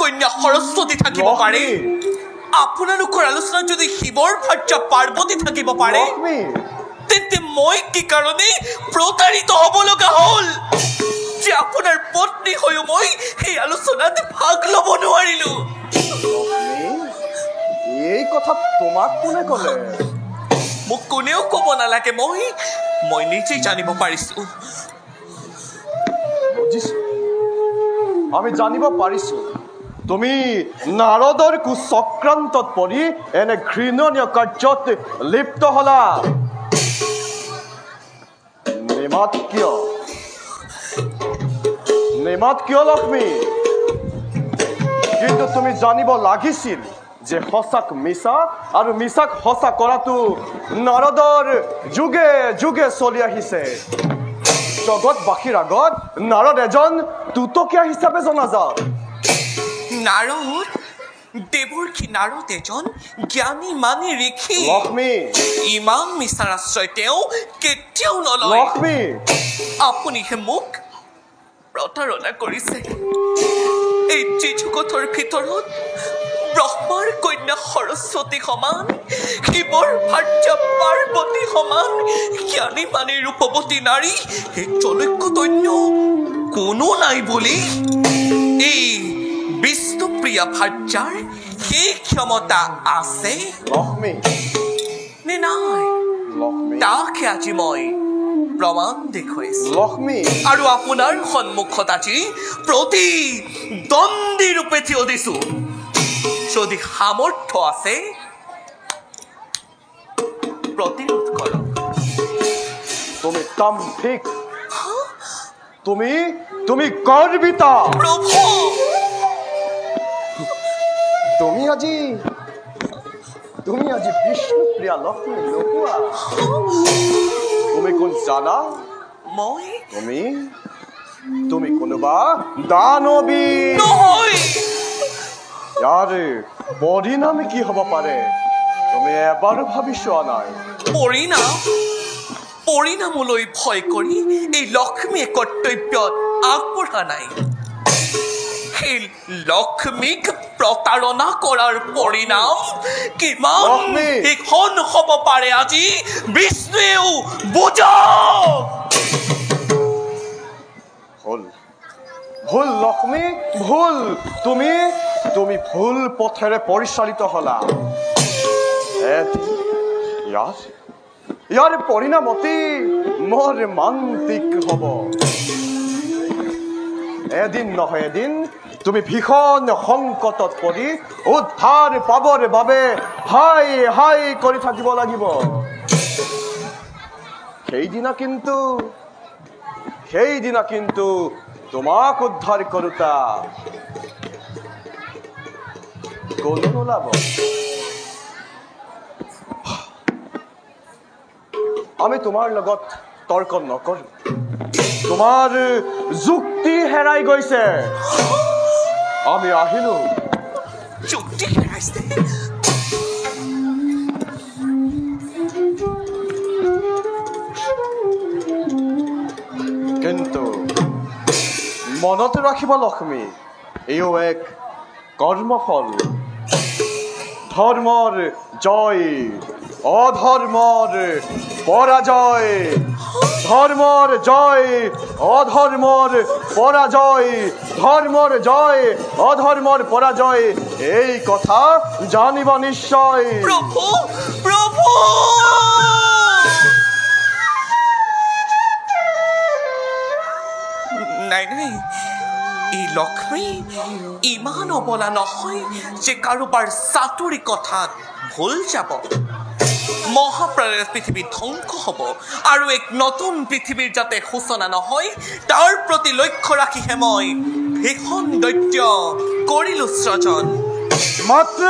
কন্যা সৰস্বতী থাকিব পাৰে আপোনালোকৰ আলোচনাত যদি শিৱৰ ভাৰ্যা পাৰ্বতী থাকিব পাৰে তেন্তে মই কি কাৰণে প্ৰতাৰিত হ'ব লগা হ'ল যে আপোনাৰ পত্নী হৈও মই সেই আলোচনাত ভাগ ল'ব নোৱাৰিলো এই কথা তোমাক কোনে ক'লে মোক কোনেও ক'ব নালাগে মই নিজেই জানিব পাৰিছো আমি জানিব পাৰিছো তুমি নাৰদৰ কুচক্ৰান্তত পৰি এনে ঘৃণনীয় কাৰ্যত লিপ্ত হলা নিমাত কিয় লক্ষ্মী কিন্তু তুমি জানিব লাগিছিল যে সঁচাক মিছা আৰু মিছাক সঁচা কৰাটো নাৰদৰ যুগে যুগে চলি আহিছে জগতবাসীৰ আগত নাৰদ এজন তুতকীয়া হিচাপে জনাজাত নাৰদ দেৱৰ্ষি নাৰদ এজন জ্ঞানী মানি ঋষি লক্ষ্মী ইমান মিছাৰ আশ্ৰয় তেওঁ কেতিয়াও নলয় লক্ষ্মী আপুনিহে মোক প্ৰতাৰণা কৰিছে এই জগতৰ ভিতৰত ব্ৰহ্মাৰ কন্যা সৰস্বতী সমান শিৱৰ ভাৰ্যা পাৰ্বতী সমান জ্ঞানী মানি ৰূপৱতী নাৰী এই জলৈকতন্য কোনো নাই বুলি এই বিষ্ণুপ্ৰিয়া ভাৰ্যাৰ সেই ক্ষমতা আছে লক্ষ্মী নে নাই লক্ষ্মী তাকে আজি মই প্ৰমাণ দেখুৱাইছো লক্ষ্মী আৰু আপোনাৰ সন্মুখত আজি প্ৰতিদ্বন্দ্বী ৰূপে থিয় দিছো যদি সামৰ্থ্য আছে প্ৰতিৰোধ কৰক তুমি তাম্ভিক তুমি গৰ্বিতা প্ৰভু তুমি আজি বিষ্ণুপ্ৰিয়া লক্ষ্মী নোহোৱা তুমি কোন জানা মই তুমি কোনোবা দানৱী নহয় ইয়াৰ পৰিণাম কি হ'ব পাৰে তুমি এবাৰো ভাবি চোৱা নাই পৰিণামলৈ ভয় কৰি এই লক্ষ্মীয়ে কৰ্তব্যত আগবঢ়া নাই সেই লক্ষ্মীক প্ৰতাৰণা কৰাৰ পৰিণাম কিমান ভীষণ হ'ব পাৰে আজি বিষ্ণুৱেও বুজক ভুল লক্ষ্মী ভুল তুমি ভুল পথেৰে পৰিচালিত হলা ইয়াৰ পৰিণাম অতি মৰ্মান্তিক হ'ব এদিন নহয় এদিন তুমি ভীষণ সংকটত পৰি উদ্ধাৰ পাবৰ বাবে হাই হাই কৰি থাকিব লাগিব সেইদিনা কিন্তু তোমাক উদ্ধাৰ কৰোতা কোনো নোলাব আমি তোমাৰ লগত তৰ্ক নকৰো তোমাৰ যুক্তি হেৰাই গৈছে আমি আহিলো যুক্তি হেৰাইছে কিন্তু মনত ৰাখিব লক্ষ্মী এও এক কৰ্মফল ধৰ্মৰ জয় অধৰ্মৰ পৰাজয় ধৰ্মৰ জয় অধৰ্মৰ পৰাজয় ধৰ্মৰ জয় অধৰ্মৰ পৰাজয় এই কথা জানিব নিশ্চয় প্ৰভু নাই এই লক্ষ্মী ইমান অবলা নহয় যে কাৰোবাৰ চাতুৰি কথাত ভুল যাব মহাপ্ৰলয়ত পৃথিৱী ধ্বংস হ'ব আৰু এক নতুন পৃথিৱীৰ যাতে সূচনা নহয় তাৰ প্ৰতি লক্ষ্য ৰাখিহে মই ভীষণ দৈত্য কৰিলো সৃজন মাত্ৰ